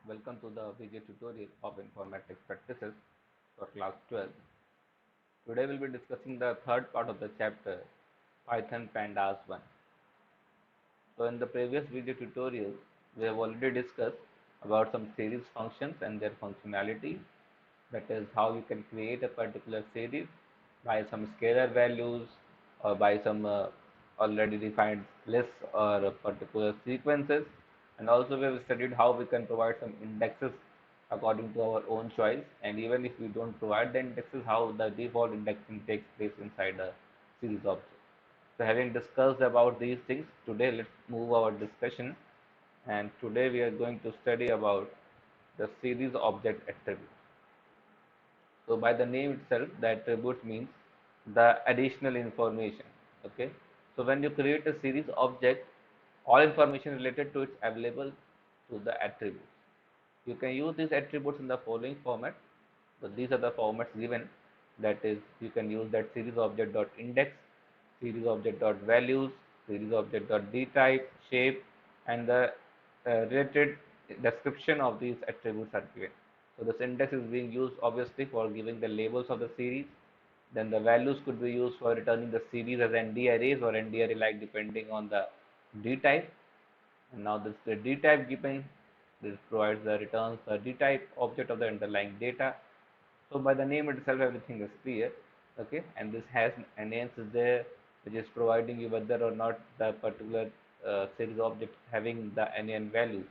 Welcome to the video tutorial of Informatics Practices for class 12. Today we'll be discussing the third part of the chapter Python Pandas 1. So in the previous video tutorial we have already discussed about some series functions and their functionality, that is how you can create a particular series by some scalar values or by some already defined lists or particular sequences, and also we have studied how we can provide some indexes according to our own choice, and even if we don't provide the indexes, how the default indexing takes place inside a series object. So having discussed about these things, today let's move our discussion, and today we are going to study about the series object attribute. So by the name itself, the attribute means the additional information. Okay. So when you create a series object, all information related to it is available to the attributes. You can use these attributes in the following format. So these are the formats given. That is, you can use that series object dot index, series object dot values, series object dot dtype, shape, and the related description of these attributes are given. So this index is being used obviously for giving the labels of the series. Then the values could be used for returning the series as ND arrays or ND array like depending on the D type. And now this the D type given, this provides the returns the D type object of the underlying data. So by the name itself everything is clear. Okay, and this has an answer there which is providing you whether or not the particular series object having the NaN values.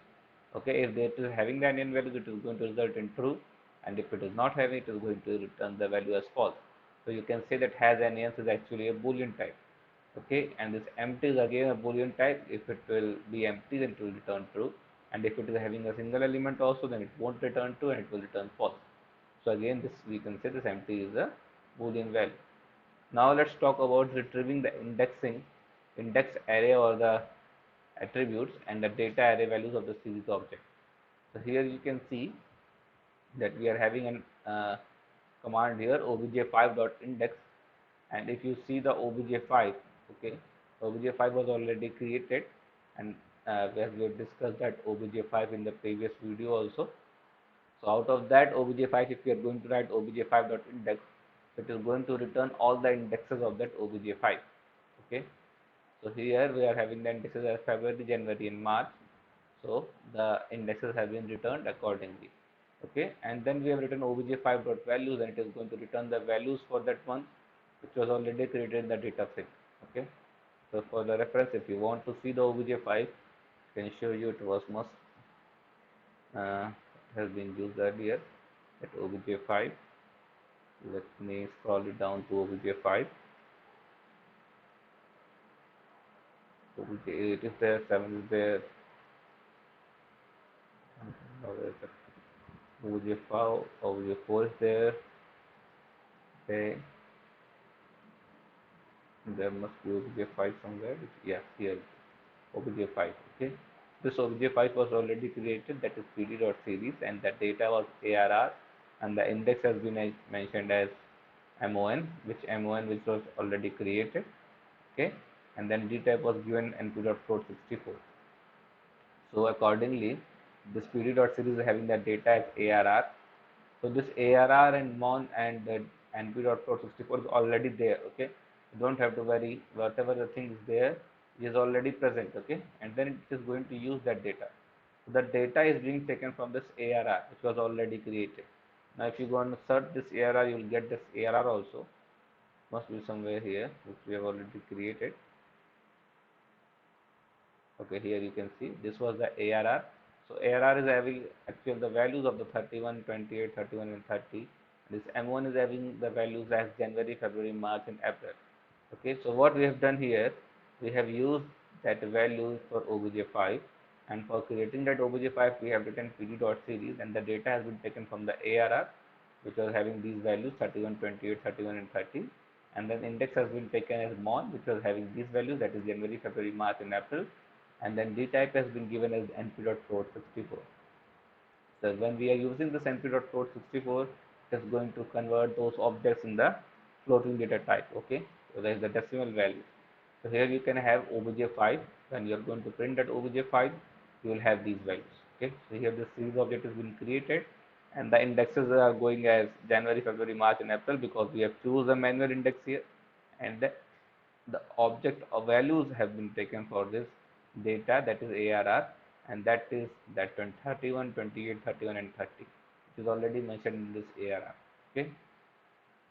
Okay, if it is having the NaN values, it is going to result in true, and if it is not having, it is going to return the value as false. So you can say that has NaN is actually a Boolean type. Okay, and this empty is again a Boolean type. If it will be empty, then it will return true, and if it is having a single element also, then it won't return true and it will return false. So again, this we can say this empty is a Boolean value. Now let's talk about retrieving the index array or the attributes and the data array values of the series object. So here you can see that we are having an command here obj5.index, and if you see the obj5, okay, obj5 was already created, and we have discussed that obj5 in the previous video also. So out of that obj5, if you are going to write obj5.index, it is going to return all the indexes of that obj5. Okay, so here we are having the indexes as February, January, and March. So the indexes have been returned accordingly. Okay, and then we have written obj5.values, and it is going to return the values for that month, which was already created in the data frame. Okay, so for the reference, if you want to see the obj5, I can show you. It was must has been used earlier at obj5. Let me scroll it down to obj5. Obj8 is there, 7 is there, obj5, obj4 is there. Okay, there must be obj5 somewhere. Yeah, here obj5. Okay, this obj5 was already created, that is pd.series, and the data was ARR, and the index has been mentioned as which was already created. Okay, and then dtype was given np.float64. So accordingly, this pd.series is having the data as ARR. So this ARR and mon and the np.float64 is already there. Okay, you don't have to worry, whatever the thing is there is already present. Okay, and then it is going to use that data. So the data is being taken from this ARR which was already created. Now if you go and search this ARR, you will get this ARR also, must be somewhere here which we have already created. Okay, here you can see this was the ARR. So ARR is having actually the values of the 31, 28, 31 and 30. This M1 is having the values as January, February, March and April. Okay, so what we have done here, we have used that value for obj5, and for creating that obj5 we have written pd.series, and the data has been taken from the ARR which was having these values 31, 28, 31 and 30, and then index has been taken as mon which was having these values, that is January, February, March and April, and then dtype has been given as np.float64. So when we are using this np.float64, it is going to convert those objects in the floating data type. Okay, so that is the decimal value. So here you can have obj5. When you are going to print that obj5, you will have these values. Okay, so here the series object has been created, and the indexes are going as January, February, March, and April because we have choose a manual index here, and the object of values have been taken for this data, that is ARR, and that is that 31, 28, 31, and 30, which is already mentioned in this ARR. Okay,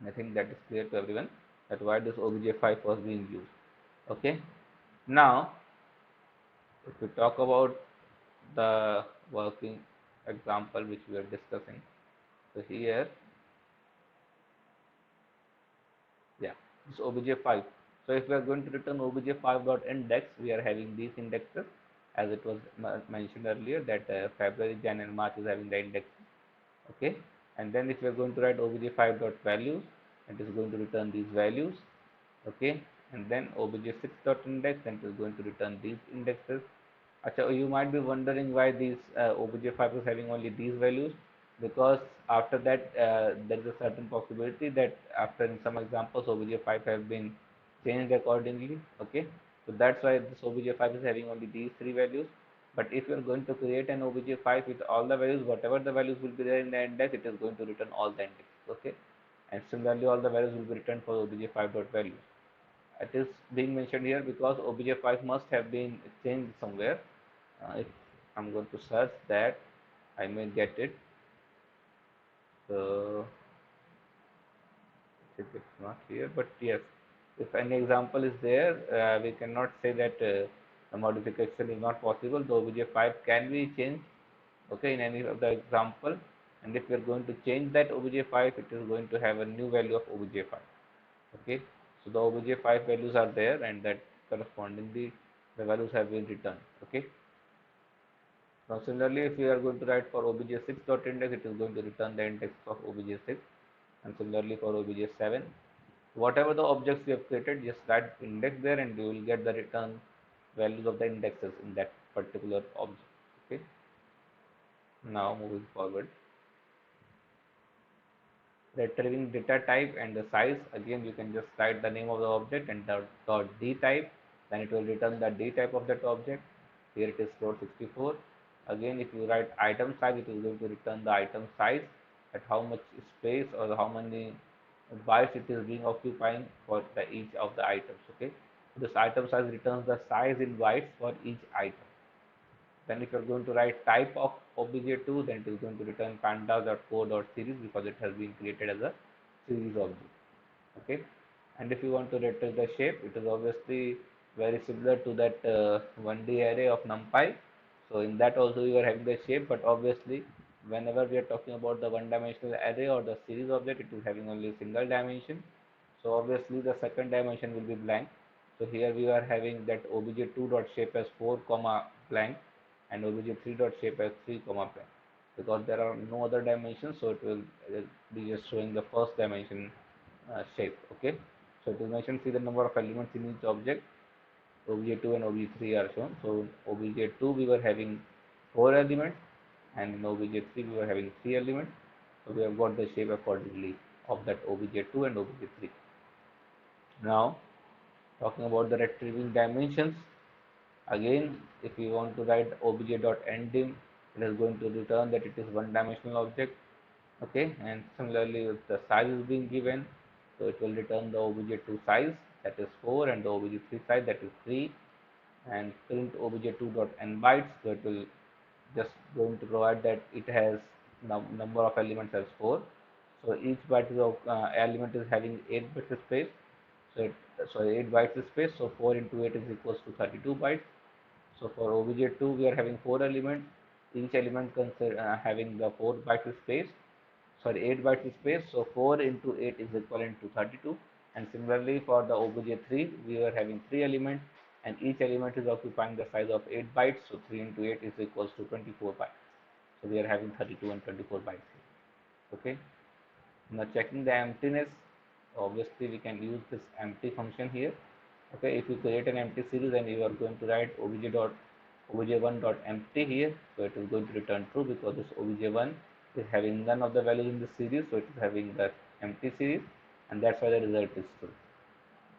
I think that is clear to everyone that why this obj5 was being used. Okay, now if we talk about the working example which we are discussing, so here, yeah, this obj5. So if we are going to return obj5 dot index, we are having these indexes as it was mentioned earlier that February, Jan, and March is having the index. Okay, and then if we are going to write obj5 dot values, it is going to return these values. Okay, and then obj6 dot index, and it is going to return these indexes. Achha, you might be wondering why these obj5 is having only these values, because after that there is a certain possibility that after in some examples obj5 have been changed accordingly. Okay, so that's why this obj5 is having only these three values. But if you are going to create an obj5 with all the values, whatever the values will be there in the index, it is going to return all the indexes. Okay, and similarly all the values will be returned for obj5 dot values. It is being mentioned here because obj5 must have been changed somewhere. If I'm going to search that, I may get it. So it's not here, but yes, if any example is there, we cannot say that the modification is not possible. The obj5 can be changed, okay, in any of the example, and if we are going to change that obj5, it is going to have a new value of obj5. Okay, so the obj5 values are there, and that correspondingly the values have been returned. Okay. Now similarly, if we are going to write for obj6 dot index, it is going to return the index of obj6, and similarly for obj7. Whatever the objects we have created, just write index there, and you will get the return values of the indexes in that particular object. Okay. Now moving forward, retrieving data type and the size. Again, you can just write the name of the object and the dot d type, then it will return the d type of that object. Here it is floor 64. Again, if you write item size, it is going to return the item size, at how much space or how many bytes it is being occupying for the each of the items. Okay, this item size returns the size in bytes for each item. Then if you're going to write type of obj2, then it is going to return pandas.core.series because it has been created as a series object. Okay, and if you want to retrieve the shape, it is obviously very similar to that 1D array of NumPy. So in that also you are having the shape, but obviously whenever we are talking about the one-dimensional array or the series object, it is having only a single dimension. So obviously the second dimension will be blank. So here we are having that obj2 dot shape as 4 comma blank, and obj3 dot shape as 3 comma blank, because there are no other dimensions, so it will be just showing the first dimension shape. Okay, so to mention, see the number of elements in each object. obj2 and obj3 are shown. So in obj2 we were having 4 elements, and in obj3 we were having 3 elements. So we have got the shape accordingly of that obj2 and obj3. Now talking about the retrieving dimensions. Again, if we want to write obj.enddim, it is going to return that it is one dimensional object. Okay, and similarly if the size is being given, so it will return the obj2 size, that is 4, and the obj3 size, that is 3, and print obj2 dot n bytes, so it will just going to provide that it has number of elements as 4. So each byte of element is having 8 bits space. So 8 bytes space, so 4 into 8 is equals to 32 bytes. So for obj2 we are having 4 elements, each element having the 4 bytes space, sorry 8 bytes space, so 4 into 8 is equivalent to 32. And similarly for the obj3 we are having 3 elements, and each element is occupying the size of 8 bytes, so 3 into 8 is equals to 24 bytes. So we are having 32 and 24 bytes here. Okay, now checking the emptiness, obviously we can use this empty function here. Okay, if you create an empty series and you are going to write obj1 dot empty here, so it is going to return true because this obj1 is having none of the values in the series, so it is having the empty series, and that's why the result is true.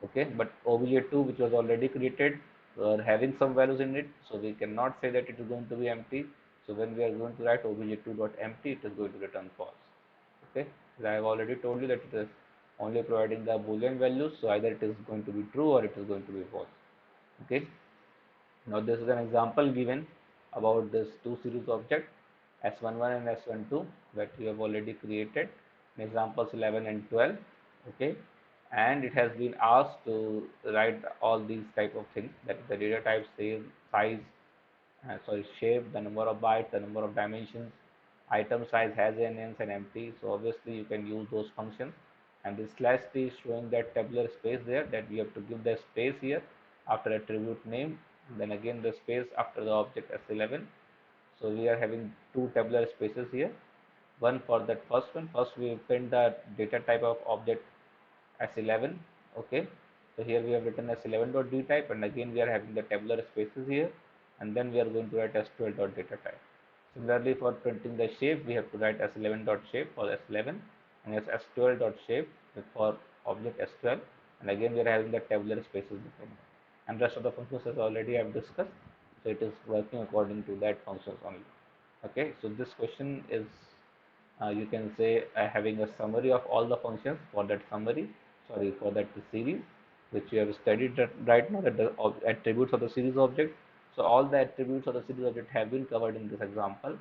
Okay, but obj2 which was already created having some values in it, so we cannot say that it is going to be empty. So when we are going to write obj2.empty, it is going to return false. Okay, as I have already told you that it is only providing the boolean values, so either it is going to be true or it is going to be false. Okay, now this is an example given about this two series object S11 and S12 that we have already created in examples 11 and 12. Okay, and it has been asked to write all these type of things, that the data type, size, shape, the number of bytes, the number of dimensions, item size, has an ends and empty. So obviously you can use those functions. And this slash t is showing that tabular space there, that we have to give the space here after attribute name, then again the space after the object S11. So we are having two tabular spaces here. One for that first one. First we print the data type of object S11. Okay, so here we have written S11.d type, and again we are having the tabular spaces here, and then we are going to write S12.data type. Similarly, for printing the shape, we have to write S11.shape for S11 and S12.shape for object S12, and again we are having the tabular spaces between them. And rest of the functions as already I have discussed, so it is working according to that functions only. Okay, so this question is you can say having a summary of all the functions for that for that series which you have studied right now, that the attributes of the series object. So all the attributes of the series object have been covered in this example,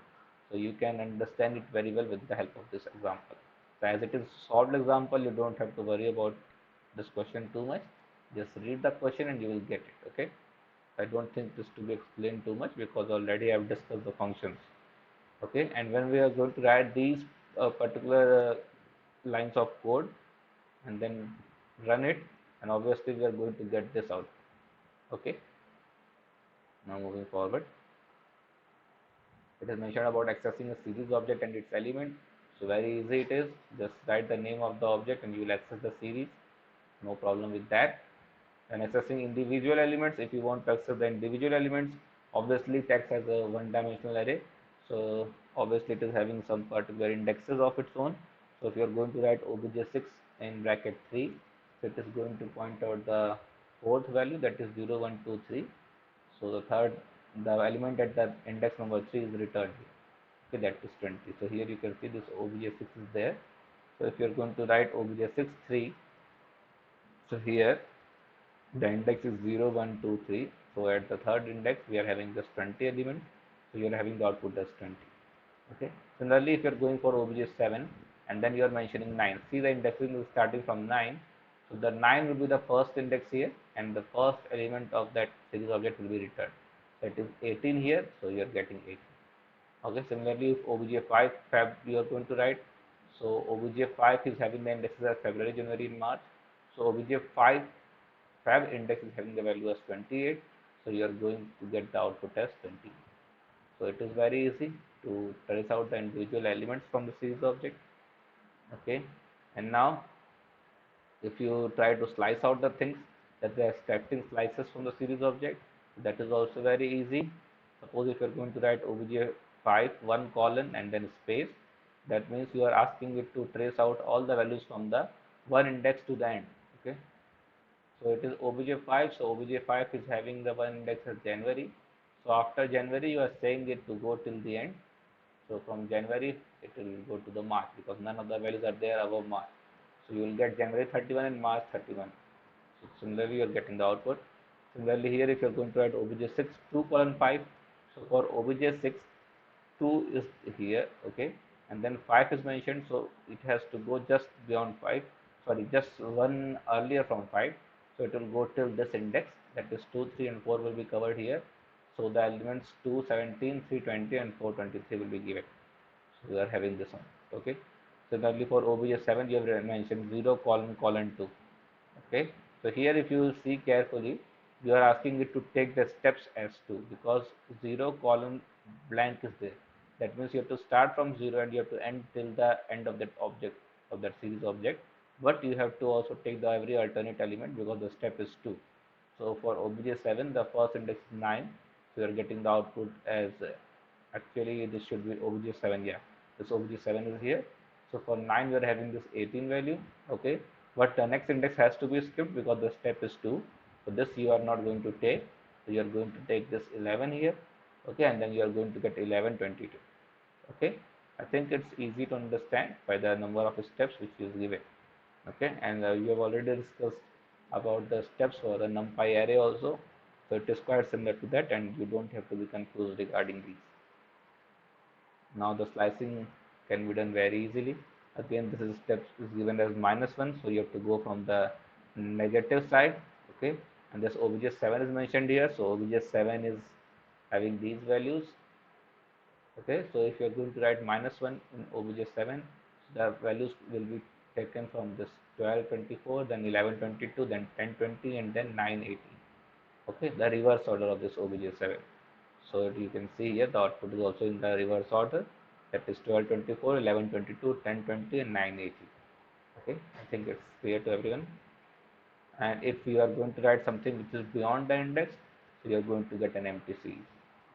so you can understand it very well with the help of this example. So as it is solved example, you don't have to worry about this question too much. Just read the question and you will get it. Okay, I don't think this to be explained too much because already I have discussed the functions. Okay, and when we are going to write these particular lines of code and then run it, and obviously we are going to get this out. Okay, now moving forward, it is mentioned about accessing a series object and its element. So very easy it is, just write the name of the object and you will access the series, no problem with that. And accessing individual elements, if you want to access the individual elements, obviously text has a one-dimensional array, so obviously it is having some particular indexes of its own. So if you are going to write obj6 in bracket 3, so it is going to point out the fourth value, that is 0 1 2 3. So the element at the index number 3 is returned here. Okay, that is 20. So here you can see this obj6 is there. So if you are going to write obj6 3, so here the index is 0 1 2 3. So at the third index we are having just 20 elements, so you are having the output as 20. Okay, similarly if you are going for obj7 and then you are mentioning 9, see the indexing is starting from 9, so the 9 will be the first index here and the first element of that series object will be returned, that is 18 here, so you are getting 18. Okay, similarly if obj5 fab you are going to write, so obj5 is having the indexes as February, January and March, so obj5 fab index is having the value as 28, so you are going to get the output as 20. So it is very easy to trace out the individual elements from the series object. Okay, and now if you try to slice out the things, that they are extracting slices from the series object, that is also very easy. Suppose if you are going to write obj5 1 colon and then space, that means you are asking it to trace out all the values from the one index to the end. Okay, so it is obj5, so obj5 is having the one index as January, so after January you are saying it to go till the end, so from January it will go to the March because none of the values are there above March, so you will get January 31 and March 31. So similarly you are getting the output. Similarly here if you are going to write obj6 2 colon 5, so for obj6 2 is here, okay, and then 5 is mentioned, so it has to go just beyond 5, sorry, just one earlier from 5, so it will go till this index, that is 2 3 and 4 will be covered here, so the elements 2 17 3 20 and 4 23 will be given, so we are having this one. Okay, similarly for obj7 you have mentioned 0 colon colon 2. Okay, so here if you see carefully, you are asking it to take the steps as 2 because 0 colon blank is there, that means you have to start from 0 and you have to end till the end of that object, of that series object, but you have to also take the every alternate element because the step is 2. So for obj7 the first index is 9, so you are getting the output as actually this should be obj7, yeah, this obj7 is here, so for 9 we are having this 18 value. Okay, but the next index has to be skipped because the step is 2, so this you are not going to take, so you are going to take this 11 here. Okay, and then you are going to get 1122. Okay, I think it's easy to understand by the number of steps which is given. Okay, and you have already discussed about the steps for the numpy array also, so it is quite similar to that, and you don't have to be confused regarding these. Now the slicing can be done very easily. Again, this is steps is given as -1, so you have to go from the negative side. Okay, and this obj7 is mentioned here, so obj7 is having these values. Okay, so if you are going to write -1 in obj7, the values will be taken from this 1224, then 1122, then 1020, and then 918. Okay, the reverse order of this obj7. So you can see here the output is also in the reverse order, that is 1224, 1122, 1020, and 980. Okay, I think it's clear to everyone. And if you are going to write something which is beyond the index, so you are going to get an empty series.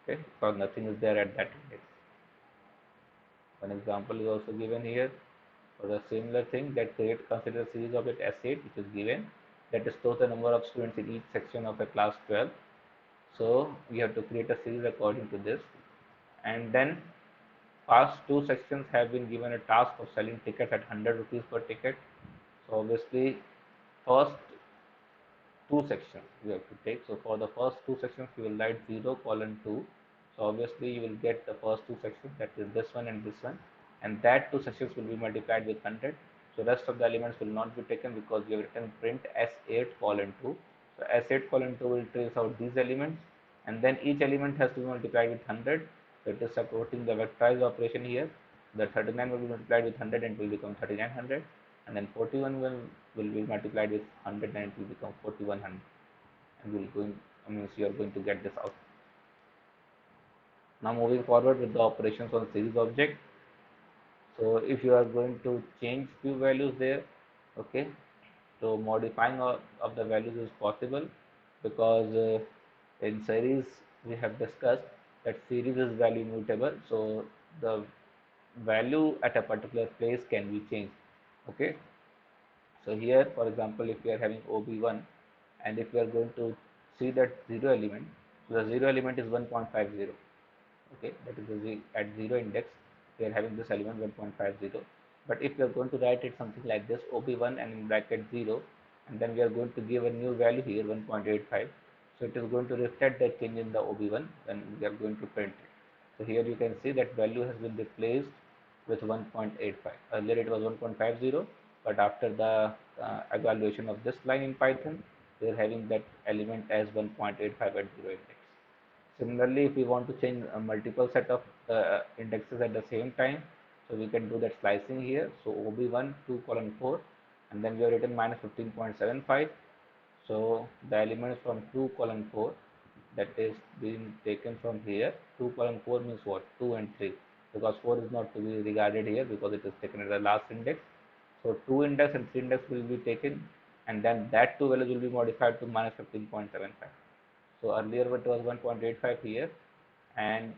Okay, because nothing is there at that index. One example is also given here for the similar thing, that consider a series of it S8 which is given, that stores the number of students in each section of a class 12. So we have to create a series according to this, and then past two sections have been given a task of selling tickets at 100 rupees per ticket. So obviously first two sections you have to take. So for the first two sections you will write 0 colon 2. So obviously you will get the first two sections, that is this one and this one, and that two sections will be multiplied with 100. So rest of the elements will not be taken because you have written print S8 colon 2. So S8 colon 2 will trace out these elements, and then each element has to be multiplied with 100. So it is supporting the vectorize operation here. The 39 will be multiplied with 100 and will become 3900, and then 41 will be multiplied with 100 and it will become 4100, and we'll going means you are going to get this out. Now moving forward with the operations on series object. So if you are going to change few values there, okay, so modifying of the values is possible, because in series we have discussed that series is value mutable, so the value at a particular place can be changed. Okay, so here for example, if we are having OB1, and if we are going to see that zero element, so the zero element is 1.50. Okay, that is at zero index we are having this element 1.50. But if we are going to write it something like this, OB1 and in bracket 0, and then we are going to give a new value here 1.85, so it is going to reflect that change in the OB1 when we are going to print it. So here you can see that value has been replaced with 1.85. Earlier it was 1.50, but after the evaluation of this line in Python, we are having that element as 1.85 at zero index. Similarly, if we want to change a multiple set of indexes at the same time, so we can do that slicing here. So OB1 2 colon 4, and then we have written minus 15.75. So the elements from 2 colon 4, that is being taken from here. 2 colon 4 means what? 2 and 3, because 4 is not to be regarded here because it is taken as the last index. So 2 index and 3 index will be taken, and then that 2 values will be modified to minus 15.75. So earlier it was 1.85 here, and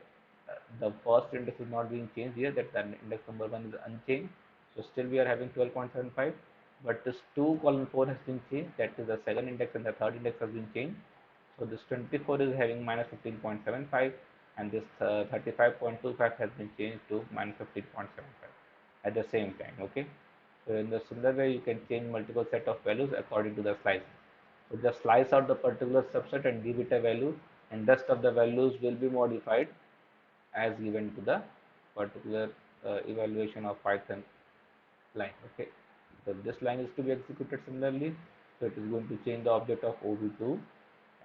the first index is not being changed here, that the index number 1 is unchanged. So still we are having 12.75, but this 2 colon 4 has been changed, that is the second index and the third index has been changed. So this 24 is having minus 15.75, and this 35.25 has been changed to minus 15.75 at the same time. Okay, so in the similar way you can change multiple set of values according to the slice. So just slice out the particular subset and give it a value, and rest of the values will be modified as given to the particular evaluation of Python line. Okay, so this line is to be executed similarly. So it is going to change the object of OB2,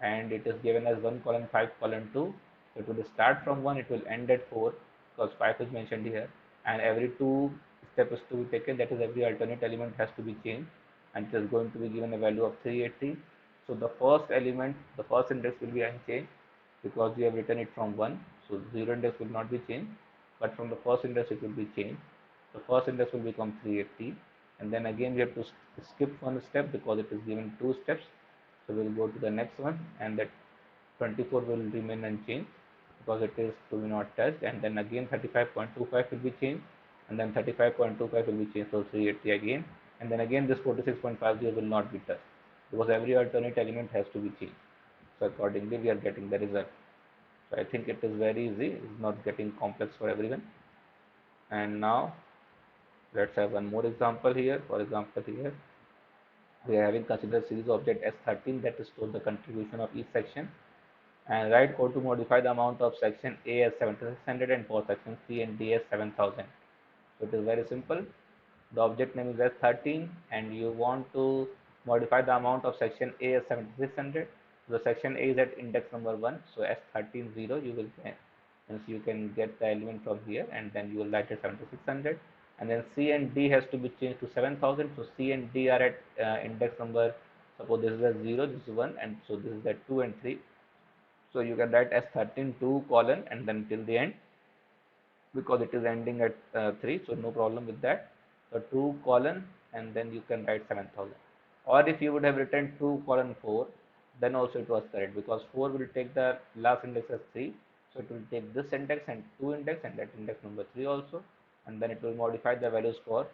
and it is given as 1 colon 5 colon 2. So it will start from 1, it will end at 4 because 5 is mentioned here, and every 2 steps to be taken, that is every alternate element has to be changed, and it is going to be given a value of 380. So the first element, the first index will be unchanged because we have written it from 1, so 0 index will not be changed, but from the first index it will be changed. The first index will become 380, and then again we have to skip one step because it is given 2 steps. So we will go to the next one, and that 24 will remain unchanged because it is to be not touched, and then again 35.25 will be changed, and then 35.25 will be changed, so 380 again, and then again this 46.50 will not be touched because every alternate element has to be changed. So accordingly we are getting the result. So I think it is very easy, it's not getting complex for everyone. And now let's have one more example here. For example, here we are having considered series object S13 that stores the contribution of each section, and write code to modify the amount of section A as 7600 and for section C and D as 7000. So it is very simple. The object name is S13 and you want to modify the amount of section A as 7600. The section A is at index number 1, so S13 0 you will get, since you can get the element from here, and then you will write it 7600, and then C and D has to be changed to 7000. So C and D are at index number, suppose this is a 0, this is 1, and so this is at 2 and 3. So you can write S13 2 colon and then till the end, because it is ending at 3, so no problem with that. So 2 colon and then you can write 7000. Or if you would have written 2 colon 4, then also it was correct, because 4 will take the last index as 3, so it will take this index and 2 index and that index number 3 also, and then it will modify the values for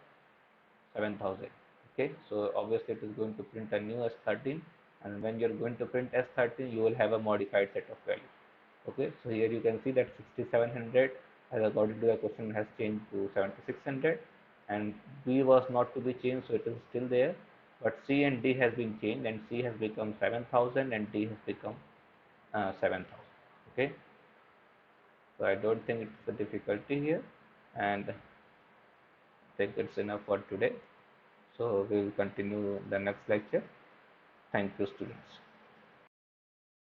7000. Okay, so obviously it is going to print a new S13, and when you're going to print S13 you will have a modified set of values. Okay, so here you can see that 6700 as according to the question has changed to 7600, and B was not to be changed, so it is still there, but C and D has been changed, and C has become 7000 and D has become 7000. Okay, so I don't think it's a difficulty here, and I think it's enough for today. So we will continue the next lecture. Thank you, students.